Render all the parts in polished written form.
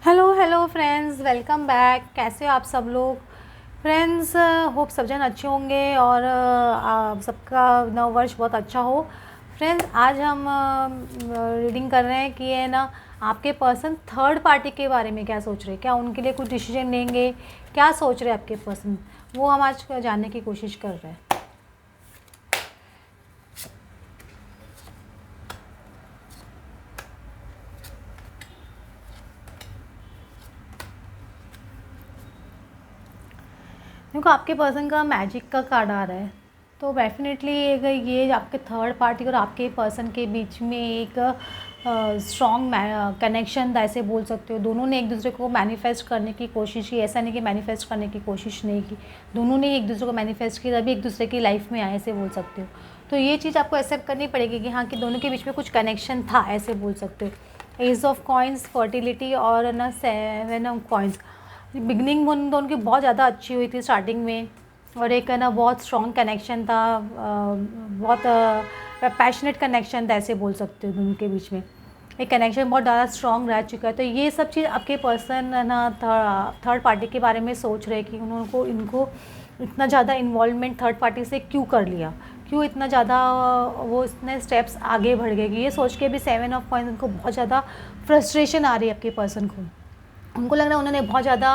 Hello hello friends, welcome back. कैसे हो आप सब लोग? फ्रेंड्स, होप सब जन अच्छे होंगे और आप सबका नव वर्ष बहुत अच्छा हो। फ्रेंड्स, आज हम रीडिंग कर रहे हैं कि है ना, आपके पर्सन थर्ड पार्टी के बारे में क्या सोच रहे हैं, क्या उनके लिए कुछ डिसीजन लेंगे, क्या सोच रहे हैं आपके पर्सन, वो हम आज जानने की कोशिश कर रहे हैं। देखो, आपके पर्सन का मैजिक का कार्ड आ रहा है, तो डेफिनेटली अगर ये आपके थर्ड पार्टी और आपके पर्सन के बीच में एक स्ट्रॉन्ग कनेक्शन था, ऐसे बोल सकते हो। दोनों ने एक दूसरे को मैनिफेस्ट करने की कोशिश की, ऐसा नहीं कि मैनिफेस्ट करने की कोशिश नहीं की, दोनों ने एक दूसरे को मैनिफेस्ट किया तभी एक दूसरे की लाइफ में आए, ऐसे बोल सकते हो। तो ये चीज़ आपको एक्सेप्ट करनी पड़ेगी कि हाँ, कि दोनों के बीच में कुछ कनेक्शन था, ऐसे बोल सकते हो। एज ऑफ कॉइन्स, फर्टिलिटी और ना 7 ऑफ कॉइन्स। बिगनिंग उन दोनों की बहुत ज़्यादा अच्छी हुई थी स्टार्टिंग में, और एक है ना बहुत स्ट्रॉन्ग कनेक्शन था, बहुत पैशनेट कनेक्शन था, ऐसे बोल सकते हो। दोनों के बीच में एक कनेक्शन बहुत ज़्यादा स्ट्रॉन्ग रह चुका है। तो ये सब चीज़ आपके पर्सन है ना थर्ड पार्टी के बारे में सोच रहे हैं कि उनको इनको इतना ज़्यादा इन्वॉल्वमेंट थर्ड पार्टी से क्यों कर लिया, क्यों इतना ज़्यादा वो इतने स्टेप्स आगे बढ़ गए। ये सोच के भी 7 ऑफ कॉइन्स उनको बहुत ज़्यादा फ्रस्ट्रेशन आ रही है आपके पर्सन को। उनको लग रहा है उन्होंने बहुत ज़्यादा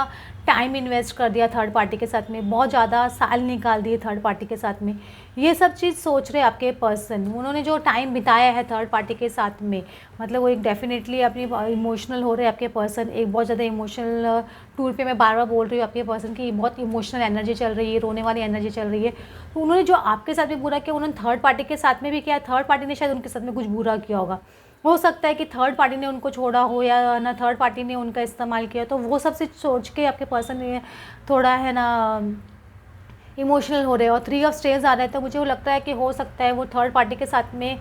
टाइम इन्वेस्ट कर दिया थर्ड पार्टी के साथ में, बहुत ज़्यादा साल निकाल दिए थर्ड पार्टी के साथ में। ये सब चीज़ सोच रहे आपके पर्सन। उन्होंने जो टाइम बिताया है थर्ड पार्टी के साथ में, मतलब वो एक डेफिनेटली अपनी इमोशनल हो रहे हैं आपके पर्सन। एक बहुत ज़्यादा इमोशनल टूर पे मैं बार बार बोल रही हूँ आपके पर्सन की बहुत इमोशनल एनर्जी चल रही है, रोने वाली एनर्जी चल रही है। तो उन्होंने जो आपके साथ में बुरा किया, उन्होंने थर्ड पार्टी के साथ में भी किया। थर्ड पार्टी ने शायद उनके साथ में कुछ बुरा किया होगा। हो सकता है कि थर्ड पार्टी ने उनको छोड़ा हो, या ना थर्ड पार्टी ने उनका इस्तेमाल किया। तो वो सब चीज़ सोच के आपके पर्सन थोड़ा है ना इमोशनल हो रहे हैं। और 3 ऑफ स्टेज आ रहे हैं, तो मुझे वो लगता है कि हो सकता है वो थर्ड पार्टी के साथ में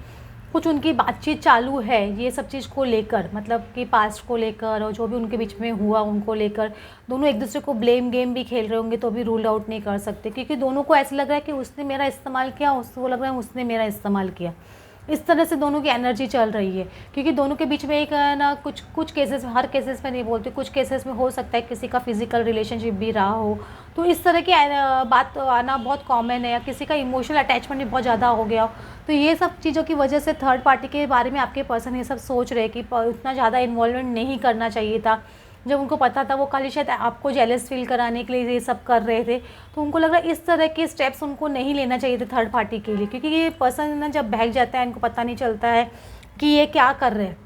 कुछ उनकी बातचीत चालू है ये सब चीज़ को लेकर, मतलब कि पास्ट को लेकर और जो भी उनके बीच में हुआ उनको लेकर। दोनों एक दूसरे को ब्लेम गेम भी खेल रहे होंगे, तो भी रूल आउट नहीं कर सकते, क्योंकि दोनों को ऐसा लग रहा है कि उसने मेरा इस्तेमाल किया, उसको लग रहा है उसने मेरा इस्तेमाल किया। इस तरह से दोनों की एनर्जी चल रही है, क्योंकि दोनों के बीच में एक ना कुछ केसेस में, हर केसेस में नहीं बोलती, कुछ केसेस में हो सकता है किसी का फिजिकल रिलेशनशिप भी रहा हो। तो इस तरह की बात आना बहुत कॉमन है, या किसी का इमोशनल अटैचमेंट भी बहुत ज़्यादा हो गया हो। तो ये सब चीज़ों की वजह से थर्ड पार्टी के बारे में आपके पर्सन ये सब सोच रहे हैं कि उतना ज़्यादा इन्वॉल्वमेंट नहीं करना चाहिए था। जब उनको पता था वो खाली शायद आपको जेलस फील कराने के लिए ये सब कर रहे थे, तो उनको लग रहा है इस तरह के स्टेप्स उनको नहीं लेना चाहिए थे थर्ड पार्टी के लिए, क्योंकि ये पर्सन ना जब बहक जाता है, इनको पता नहीं चलता है कि ये क्या कर रहे हैं।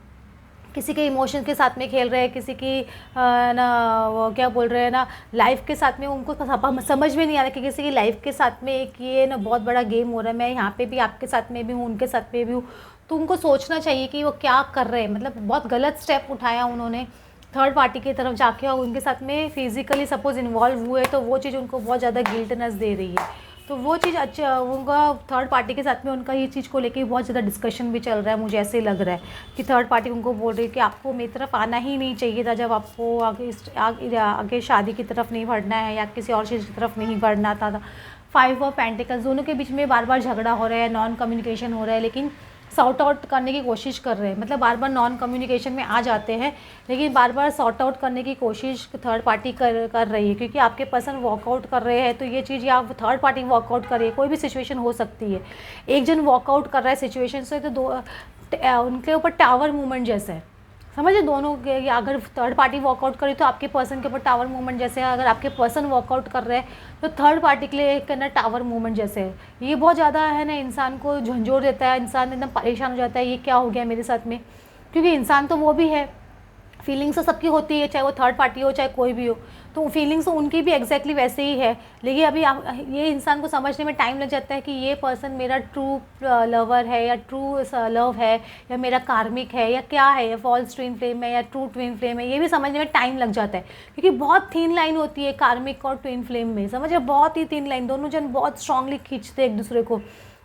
किसी के इमोशन के साथ में खेल रहे हैं, किसी की ना वो क्या बोल रहे हैं ना लाइफ के साथ में, उनको समझ में नहीं आ रहा कि किसी की लाइफ के साथ में एक ये ना बहुत बड़ा गेम हो रहा है। मैं यहाँ पे भी आपके साथ में भी हूँ, उनके साथ में भी हूँ। तो उनको सोचना चाहिए कि वो क्या कर रहे हैं, मतलब बहुत गलत स्टेप उठाया उन्होंने थर्ड पार्टी की तरफ जाके, और उनके साथ में फिजिकली सपोज इन्वॉल्व हुए, तो वो चीज़ उनको बहुत ज़्यादा गिल्टनेस दे रही है। तो वो चीज़ अच्छा, उनका थर्ड पार्टी के साथ में उनका ये चीज़ को लेके बहुत ज़्यादा डिस्कशन भी चल रहा है। मुझे ऐसे ही लग रहा है कि थर्ड पार्टी उनको बोल रही है कि आपको मेरी तरफ आना ही नहीं चाहिए था, जब आपको आगे शादी की तरफ नहीं बढ़ना है या किसी और चीज़ की तरफ नहीं बढ़ना था। 5 ऑफ पेंटिकल्स, दोनों के बीच में बार बार झगड़ा हो रहा है, नॉन कम्युनिकेशन हो रहा है, लेकिन सॉर्ट आउट करने की कोशिश कर रहे हैं। मतलब बार बार नॉन कम्युनिकेशन में आ जाते हैं, लेकिन बार बार सॉर्ट आउट करने की कोशिश थर्ड पार्टी कर रही है, क्योंकि आपके पर्सन वॉकआउट कर रहे हैं। तो ये चीज़ या थर्ड पार्टी वॉकआउट कर रही है, कोई भी सिचुएशन हो सकती है। एक जन वॉकआउट कर रहा है सिचुएशन से, तो उनके ऊपर टावर मूवमेंट जैसा है, समझे। दोनों के अगर थर्ड पार्टी वॉकआउट करे तो आपके पर्सन के ऊपर टावर मूवमेंट जैसे है, अगर आपके पर्सन वॉकआउट कर रहे हैं तो थर्ड पार्टी के लिए एक ना टावर मूवमेंट जैसे है। ये बहुत ज़्यादा है ना इंसान को झंझोर देता है, इंसान एकदम परेशान हो जाता है, ये क्या हो गया मेरे साथ में। क्योंकि इंसान तो वो भी है, फीलिंग्स तो सबकी होती है, चाहे वो थर्ड पार्टी हो चाहे कोई भी हो। तो फीलिंग्स तो उनकी भी एग्जैक्टली वैसे ही है, लेकिन अभी ये इंसान को समझने में टाइम लग जाता है कि ये पर्सन मेरा ट्रू लवर है या ट्रू लव है, या मेरा कार्मिक है, या क्या है, या फॉल्स ट्विन फ्लेम है या ट्रू ट्विन फ्लेम है। ये भी समझने में टाइम लग जाता है, क्योंकि बहुत थिन लाइन होती है कार्मिक और ट्विन फ्लेम में, समझ, बहुत ही थिन लाइन, दोनों जन बहुत स्ट्रांगली खींचते हैं एक दूसरे को।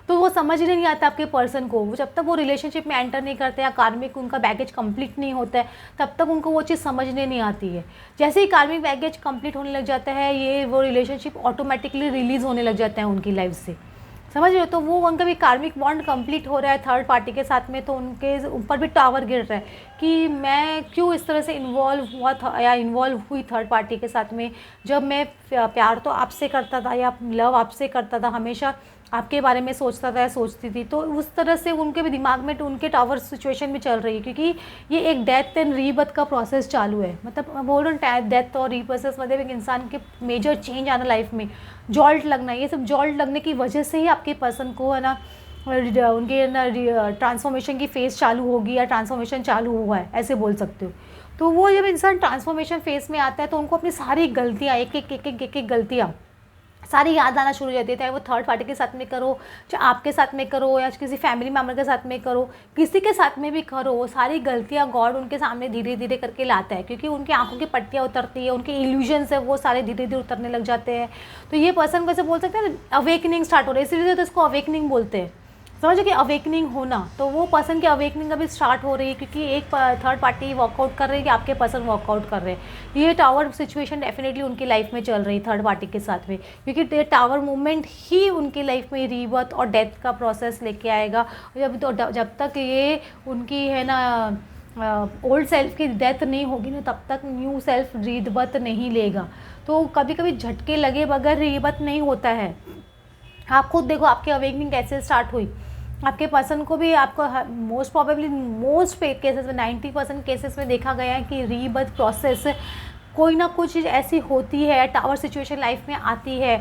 तो वो समझ नहीं आता आपके पर्सन को, वो जब तक वो रिलेशनशिप में एंटर नहीं करते या कार्मिक उनका बैगेज कंप्लीट नहीं होता है, तब तक उनको वो चीज़ समझने नहीं आती है। जैसे ही कार्मिक बैगेज कंप्लीट होने लग जाता है, ये वो रिलेशनशिप ऑटोमेटिकली रिलीज़ होने लग जाता है उनकी लाइफ से। समझ रहे हो? तो वो उनका भी कार्मिक बॉन्ड कंप्लीट हो रहा है थर्ड पार्टी के साथ में, तो उनके ऊपर भी टावर गिर रहा है कि मैं क्यों इस तरह से इन्वॉल्व हुआ था या इन्वॉल्व हुई थर्ड पार्टी के साथ में, जब मैं प्यार तो आपसे करता था या लव आपसे करता था, हमेशा आपके बारे में सोचता था या सोचती थी। तो उस तरह से उनके भी दिमाग में उनके टावर सिचुएशन भी चल रही है, क्योंकि ये एक डेथ एंड रीबर्थ का प्रोसेस चालू है। मतलब बोल रहा हूँ डेथ और रीप्रोसेस, मतलब एक इंसान के मेजर चेंज आना लाइफ में, जॉल्ट लगना, ये सब जॉल्ट लगने की वजह से ही आपके पर्सन को है ना उनके ना ट्रांसफॉर्मेशन की फेज़ चालू होगी या ट्रांसफॉर्मेशन चालू हुआ है, ऐसे बोल सकते हो। तो वो जब इंसान ट्रांसफॉर्मेशन फेज़ में आता है तो उनको अपनी सारी गलतियाँ एक एक गलतियाँ सारी याद आना शुरू हो जाती है, चाहे वो थर्ड पार्टी के साथ में करो, चाहे आपके साथ में करो या किसी फैमिली मेम्बर के साथ में करो, किसी के साथ में भी करो, वो सारी गलतियाँ गॉड उनके सामने धीरे धीरे करके लाता है, क्योंकि उनकी आंखों की पट्टियाँ उतरती है, उनके इल्यूजन्स है वो सारे धीरे धीरे उतरने लग जाते हैं। तो ये पर्सन कैसे बोल सकते हैं, अवेकनिंग स्टार्ट हो रही है, इसीलिए तो इसको अवेकनिंग बोलते हैं। समझो कि अवेकनिंग होना, तो वो पर्सन की अवेकनिंग अभी स्टार्ट हो रही है, क्योंकि एक थर्ड पार्टी वर्कआउट कर रही है कि आपके पर्सन वर्कआउट कर रहे हैं। ये टावर सिचुएशन डेफिनेटली उनकी लाइफ में चल रही थर्ड पार्टी के साथ में, क्योंकि ये टावर मूवमेंट ही उनकी लाइफ में रीबर्थ और डेथ का प्रोसेस लेके आएगा। जब तक ये उनकी है ना ओल्ड सेल्फ की डेथ नहीं होगी ना, तब तक न्यू सेल्फ रीबर्थ नहीं लेगा। तो कभी कभी झटके लगे बगैर रीबर्थ नहीं होता है। आप खुद देखो आपकी अवेकनिंग कैसे स्टार्ट हुई, आपके पर्सन को भी आपको मोस्ट प्रॉबेबली मोस्ट केसेस में 90% केसेस में देखा गया है कि रीबर्थ प्रोसेस कोई ना कोई चीज़ ऐसी होती है, टावर सिचुएशन लाइफ में आती है,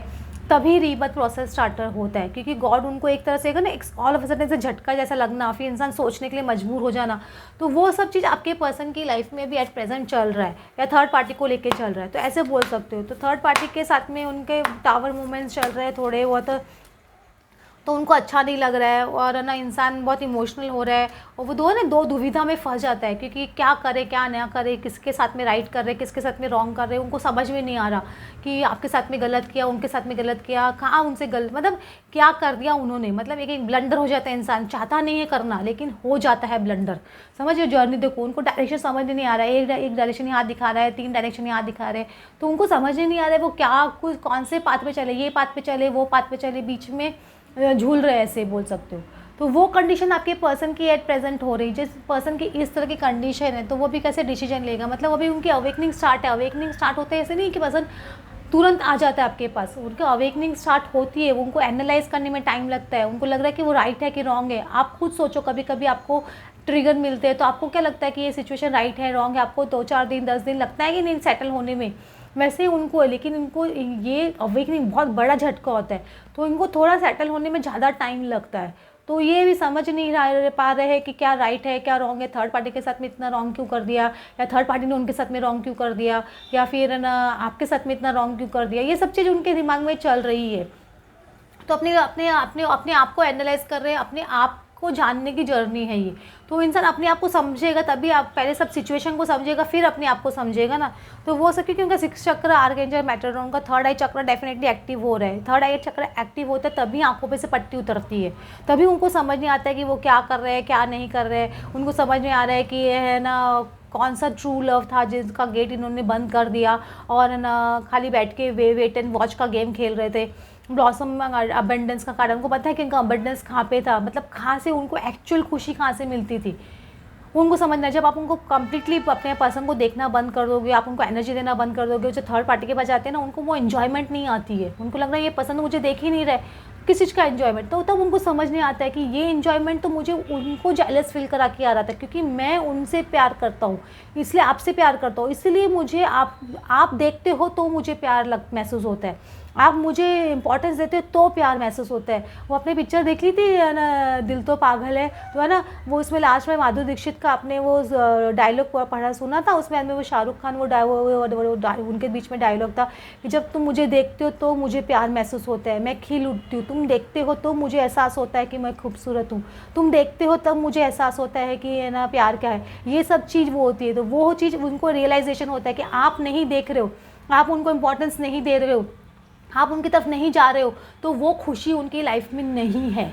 तभी रीबर्थ प्रोसेस स्टार्टर होता है, क्योंकि गॉड उनको एक तरह से ना ऑल ऑफ अ सडन से झटका जैसा लगना, फिर इंसान सोचने के लिए मजबूर हो जाना, तो वो सब चीज़ आपके पर्सन की लाइफ में भी एट प्रेजेंट चल रहा है या थर्ड पार्टी को लेके चल रहा है, तो ऐसे बोल सकते हो। तो थर्ड पार्टी के साथ में उनके टावर मूवमेंट्स चल रहे हैं थोड़े बहुत, तो उनको अच्छा नहीं लग रहा है और है ना इंसान बहुत इमोशनल हो रहा है, और वो दो दुविधा में फंस जाता है, क्योंकि क्या करे क्या ना करे, किसके साथ में राइट कर रहे किसके साथ में रॉन्ग कर रहे, उनको समझ में नहीं आ रहा कि आपके साथ में गलत किया, उनके साथ में गलत किया, कहाँ उनसे गलत, मतलब क्या कर दिया उन्होंने, मतलब एक ब्लंडर हो जाता है, इंसान चाहता नहीं है करना लेकिन हो जाता है ब्लंडर। समझिए जर्नी देखो, उनको डायरेक्शन समझ नहीं आ रहा है, एक डायरेक्शन यहाँ दिखा रहा है, 3 डायरेक्शन यहाँ दिखा रहे हैं, तो उनको समझ नहीं आ रहा है वो क्या कुछ कौन से पाथ पे चले, ये पाथ पे चले वो पाथ पे चले, बीच में झूल रहे ऐसे बोल सकते हो। तो वो कंडीशन आपके पर्सन की एट प्रेजेंट हो रही है, जिस पर्सन की इस तरह की कंडीशन है, तो वो भी कैसे डिसीजन लेगा, मतलब अभी उनकी अवेकनिंग स्टार्ट है। अवेकनिंग स्टार्ट होते हैं ऐसे नहीं कि पर्सन तुरंत आ जाता है आपके पास, उनकी अवेकनिंग स्टार्ट होती है, उनको एनालाइज करने में टाइम लगता है, उनको लग रहा है कि वो राइट है कि रॉन्ग है। आप खुद सोचो, कभी कभी आपको ट्रिगर मिलते हैं तो आपको क्या लगता है कि ये सिचुएशन राइट है रॉन्ग है, आपको 2-4 दिन 10 दिन लगता है कि नहीं सेटल होने में, वैसे ही उनको है, लेकिन इनको ये अवेकनिंग बहुत बड़ा झटका होता है, तो इनको थोड़ा सेटल होने में ज़्यादा टाइम लगता है। तो ये भी समझ नहीं पा रहे हैं कि क्या राइट है क्या रॉन्ग है, थर्ड पार्टी के साथ में इतना रॉन्ग क्यों कर दिया, या थर्ड पार्टी ने उनके साथ में रॉन्ग क्यों कर दिया, या फिर ना आपके साथ में इतना रॉन्ग क्यों कर दिया, ये सब चीज़ उनके दिमाग में चल रही है। तो अपने अपने अपने अपने आप को एनालाइज कर रहे हैं, अपने आप को जानने की जर्नी है ये। तो इंसान अपने आप को समझेगा तभी, आप पहले सब सिचुएशन को समझेगा फिर अपने आप को समझेगा ना। तो वो सब क्योंकि उनका 6 चक्र आर्कएंजल मेटाट्रॉन का थर्ड आई चक्र डेफिनेटली एक्टिव हो रहा है। थर्ड आई चक्र एक्टिव होता है तभी आंखों पे से पट्टी उतरती है, तभी उनको समझ नहीं आता है कि वो क्या कर रहे हैं क्या नहीं कर रहे हैं। उनको समझ में आ रहा है कि ये है ना कौन सा ट्रू लव था जिसका गेट इन्होंने बंद कर दिया, और ना खाली बैठ के वेट एंड वॉच का गेम खेल रहे थे। ब्लॉसम अबेंडेंस का कारण, उनको पता है कि इनका अबेंडेंस कहाँ पे था, मतलब कहाँ से उनको एक्चुअल खुशी कहाँ से मिलती थी, उनको समझना है। जब आप उनको कम्प्लीटली अपने पर्सन को देखना बंद कर दोगे, आप उनको एनर्जी देना बंद कर दोगे, जो थर्ड पार्टी के पास जाते हैं ना उनको वो एन्जॉयमेंट नहीं आती है, उनको लग रहा है ये पसंद मुझे देख ही नहीं रहा है, किस चीज़ का एन्जॉयमेंट। तो तब उनको समझ नहीं आता है कि ये एन्जॉयमेंट तो मुझे उनको जेलस फील करा के आ रहा था, क्योंकि मैं उनसे प्यार करता हूँ, इसलिए आपसे प्यार करता हूँ, इसलिए मुझे आप देखते हो तो मुझे प्यार महसूस होता है, आप मुझे इंपॉर्टेंस देते हो तो प्यार महसूस होता है। वो अपने पिक्चर देख ली थी ना, दिल तो पागल है, तो है ना वो उसमें लास्ट में माधुरी दीक्षित का आपने वो डायलॉग पढ़ा सुना था, उसमें वो शाहरुख खान उनके बीच में डायलॉग था कि जब तुम मुझे देखते हो तो मुझे प्यार महसूस होता है, मैं खिल उठती हूँ, तुम देखते हो तो मुझे एहसास होता है कि मैं खूबसूरत हूँ, तुम देखते हो तब मुझे एहसास होता है कि है ना प्यार क्या है। ये सब चीज़ वो होती है, तो वो चीज़ उनको रियलाइजेशन होता है कि आप नहीं देख रहे हो, आप उनको इम्पोर्टेंस नहीं दे रहे हो, आप उनकी तरफ नहीं जा रहे हो, तो वो खुशी उनकी लाइफ में नहीं है,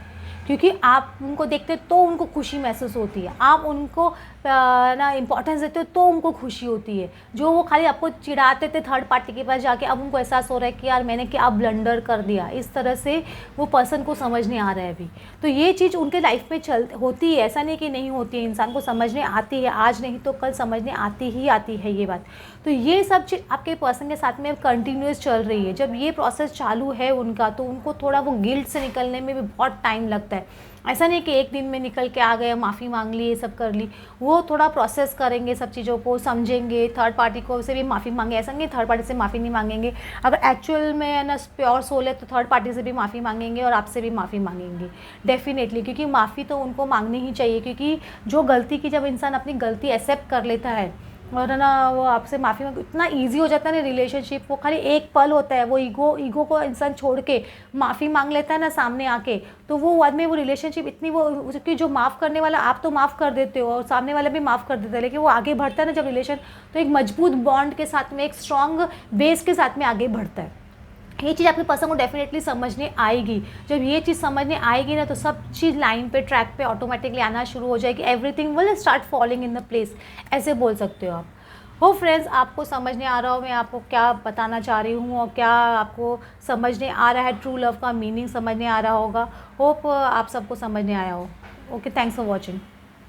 क्योंकि आप उनको देखते तो उनको खुशी महसूस होती है, आप उनको ना इम्पोर्टेंस देते हो तो उनको खुशी होती है। जो वो खाली आपको चिढ़ाते थे थर्ड पार्टी के पास जाके, अब उनको एहसास हो रहा है कि यार मैंने क्या ब्लंडर कर दिया, इस तरह से वो पर्सन को समझ नहीं आ रहा है अभी। तो ये चीज़ उनके लाइफ में होती है, ऐसा नहीं कि नहीं होती है, इंसान को समझने आती है, आज नहीं तो कल समझने आती है ये बात। तो ये सब चीज़ आपके पर्सन के साथ में कंटिन्यूस चल रही है। जब ये प्रोसेस चालू है उनका, तो उनको थोड़ा वो गिल्ट से निकलने में भी बहुत टाइम लगता है। ऐसा नहीं कि एक दिन में निकल के आ गए, माफ़ी मांग ली, ये सब कर ली। वो थोड़ा प्रोसेस करेंगे, सब चीज़ों को समझेंगे, थर्ड पार्टी को से भी माफ़ी मांगे, ऐसा नहीं थर्ड पार्टी से माफ़ी नहीं मांगेंगे। अगर एक्चुअल में है ना प्योर सोल है तो थर्ड पार्टी से भी माफ़ी मांगेंगे और आपसे भी माफ़ी मांगेंगे डेफिनेटली, क्योंकि माफ़ी तो उनको मांगनी ही चाहिए। क्योंकि जो गलती की, जब इंसान अपनी गलती एक्सेप्ट कर लेता है और है ना वो आपसे माफ़ी मांग, इतना इजी हो जाता है ना रिलेशनशिप। वो खाली एक पल होता है, वो ईगो को इंसान छोड़ के माफ़ी मांग लेता है ना सामने आके, तो वो बाद में वो रिलेशनशिप इतनी वो, क्योंकि जो माफ़ करने वाला आप तो माफ़ कर देते हो और सामने वाला भी माफ़ कर देता है, लेकिन वो आगे बढ़ता है ना जब रिलेशन, तो एक मजबूत बॉन्ड के साथ में, एक स्ट्रॉन्ग बेस के साथ में आगे बढ़ता है। ये चीज़ आपके पर्सन को डेफिनेटली समझने आएगी। जब ये चीज़ समझने आएगी ना, तो सब चीज़ लाइन पे, ट्रैक पे ऑटोमेटिकली आना शुरू हो जाएगी। Everything will start falling in the place, ऐसे बोल सकते हो आप। हो फ्रेंड्स, आपको समझने आ रहा हो मैं आपको क्या बताना चाह रही हूँ, और क्या आपको समझने आ रहा है, ट्रू लव का मीनिंग समझने आ रहा होगा। होप आप सबको समझने आया हो। Okay, thanks for watching.